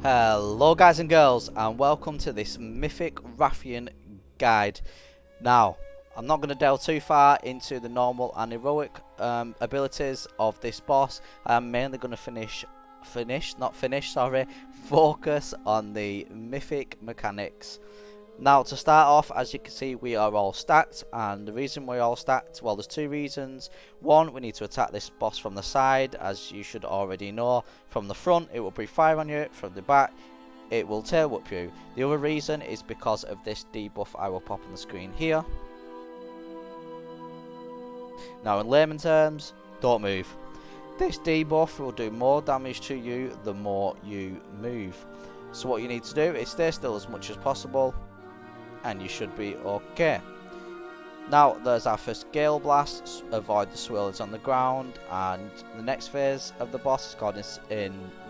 Hello guys and girls, and welcome to this Mythic Wrathion guide. Now, I'm not going to delve too far into the normal and heroic abilities of this boss. I'm mainly going to focus on the mythic mechanics. Now, to start off, as you can see, we are all stacked, and the reason we're all stacked, well, there's two reasons. One, we need to attack this boss from the side, as you should already know. From the front, it will breathe fire on you. From the back, it will tail whip you. The other reason is because of this debuff I will pop on the screen here. Now, in layman terms, don't move. This debuff will do more damage to you the more you move. So what you need to do is stay still as much as possible, and you should be okay. Now, there's our first Gale Blast. Avoid the swirlers on the ground, and the next phase of the boss is called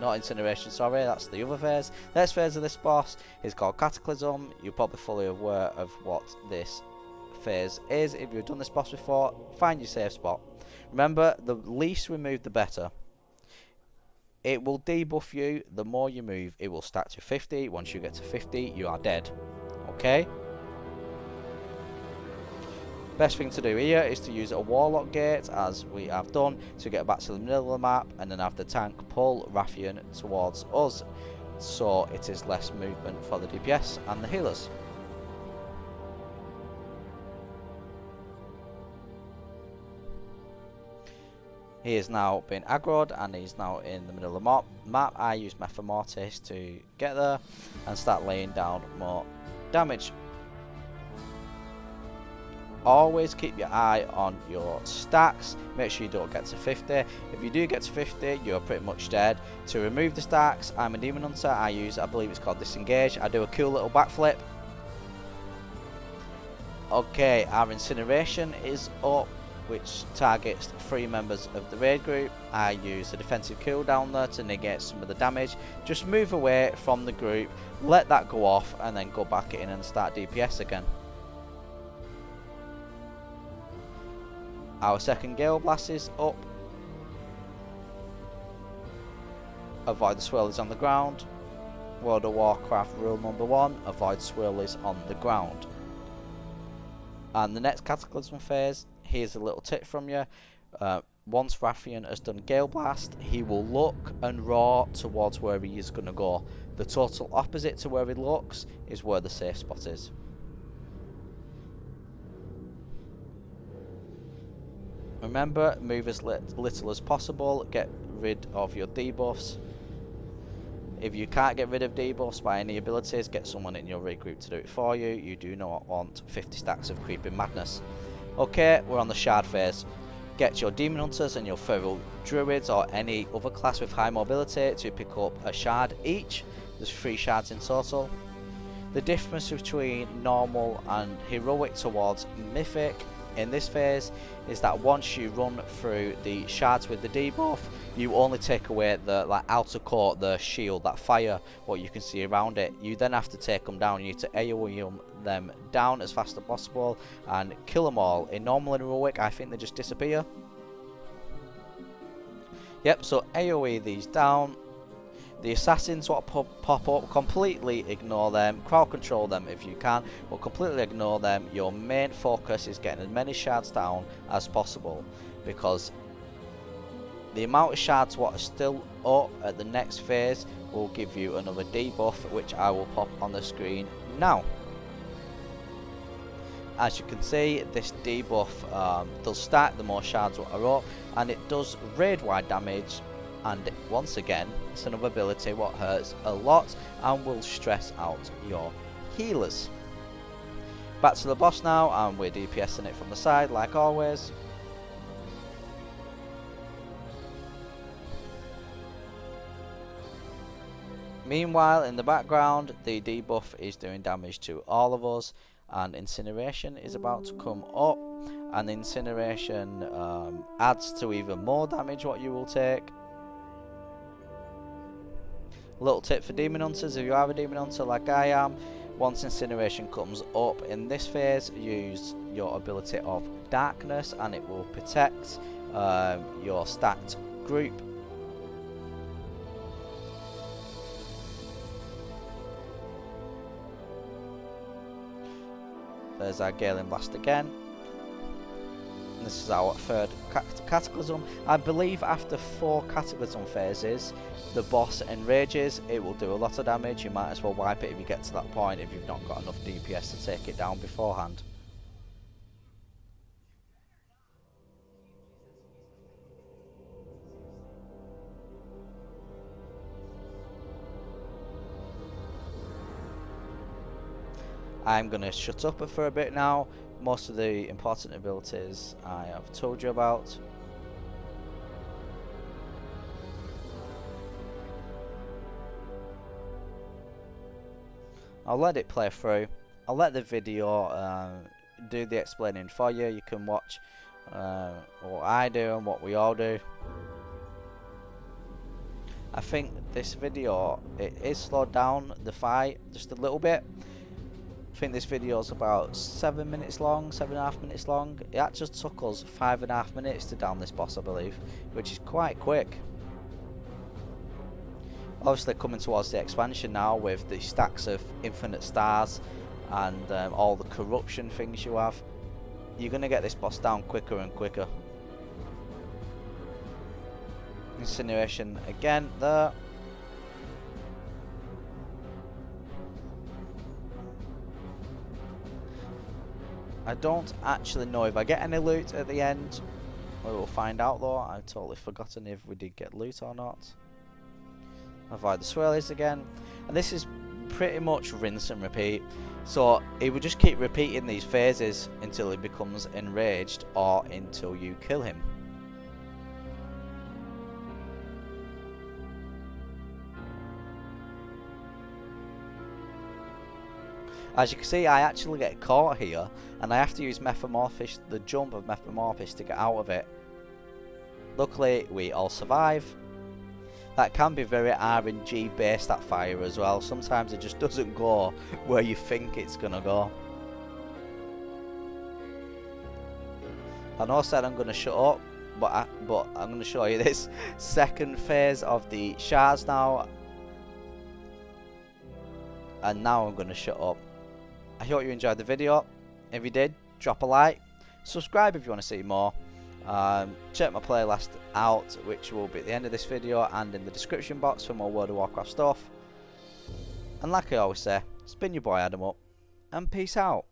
not Incineration, sorry, that's the other phase. The next phase of this boss is called Cataclysm. You're probably fully aware of what this phase is. If you've done this boss before, find your safe spot. Remember, the least removed the better. It will debuff you the more you move. It will stack to 50. Once you get to 50, you are dead. Okay? Best thing to do here is to use a Warlock Gate, as we have done, to get back to the middle of the map, and then have the tank pull Wrathion towards us, so it is less movement for the DPS and the healers. He is now been aggroed, and he's now in the middle of the map. I use Mythic Wrathion to get there and start laying down more damage. Always keep your eye on your stacks. Make sure you don't get to 50. If you do get to 50, you're pretty much dead. To remove the stacks, I'm a Demon Hunter. I believe it's called Disengage. I do a cool little backflip. Okay, our Incineration is up, which targets 3 members of the raid group. I use a defensive cooldown there to negate some of the damage. Just move away from the group, let that go off, and then go back in and start DPS again. Our second Gale Blast is up. Avoid the swirlies on the ground. World of Warcraft rule number 1, avoid swirlies on the ground. And the next Cataclysm phase, here's a little tip from you. Once Wrathion has done Gale Blast, he will look and roar towards where he is going to go. The total opposite to where he looks is where the safe spot is. Remember, move as little as possible, get rid of your debuffs. If you can't get rid of debuffs by any abilities, get someone in your raid group to do it for you. You do not want 50 stacks of Creeping Madness. Okay, we're on the Shard phase. Get your Demon Hunters and your Feral Druids or any other class with high mobility to pick up a Shard each. There's 3 shards in total. The difference between normal and heroic towards mythic in this phase is that once you run through the shards with the debuff, you only take away the outer coat, the shield, that fire, what you can see around it. You then have to take them down. You need to AoE them down as fast as possible and kill them all. In normal and heroic, I think they just disappear. Yep, so AoE these down. The assassins what pop up, completely ignore them, crowd control them if you can, but completely ignore them. Your main focus is getting as many shards down as possible, because the amount of shards what are still up at the next phase will give you another debuff, which I will pop on the screen now. As you can see, this debuff does stack the more shards what are up, and it does raid wide damage. And once again, it's another ability what hurts a lot and will stress out your healers. Back to the boss now, and we're DPSing it from the side like always. Meanwhile, in the background, the debuff is doing damage to all of us, and Incineration is about to come up, and Incineration adds to even more damage what you will take. Little tip for Demon Hunters: if you are a Demon Hunter like I am, once Incineration comes up in this phase, use your ability of Darkness and it will protect your stacked group. There's our Galen Blast again. This is our third Cataclysm. I believe after 4 Cataclysm phases, the boss enrages. It will do a lot of damage. You might as well wipe it if you get to that point, if you've not got enough DPS to take it down beforehand. I'm going to shut up for a bit now. Most of the important abilities I have told you about. I'll let it play through. I'll let the video do the explaining for you. You can watch what I do and what we all do. I think this video, it is slowed down the fight just a little bit. I think this video is about 7 minutes long, 7.5 minutes long. It actually took us 5.5 minutes to down this boss, I believe, which is quite quick. Obviously coming towards the expansion now with the stacks of infinite stars and all the corruption things you have, you're going to get this boss down quicker and quicker. Incineration again there. I don't actually know if I get any loot at the end. We will find out though. I've totally forgotten if we did get loot or not. Avoid the swirlies again. And this is pretty much rinse and repeat. So it will just keep repeating these phases until he becomes enraged or until you kill him. As you can see, I actually get caught here, and I have to use Metamorphosis, the jump of Metamorphosis, to get out of it. Luckily, we all survive. That can be very RNG based, that fire as well. Sometimes it just doesn't go where you think it's gonna go. I know I said I'm gonna shut up, but I'm gonna show you this second phase of the shards now. And now I'm gonna shut up. I hope you enjoyed the video. If you did, drop a like. Subscribe if you want to see more. Check my playlist out, which will be at the end of this video and in the description box for more World of Warcraft stuff. And like I always say, spin your boy Adam up, and peace out.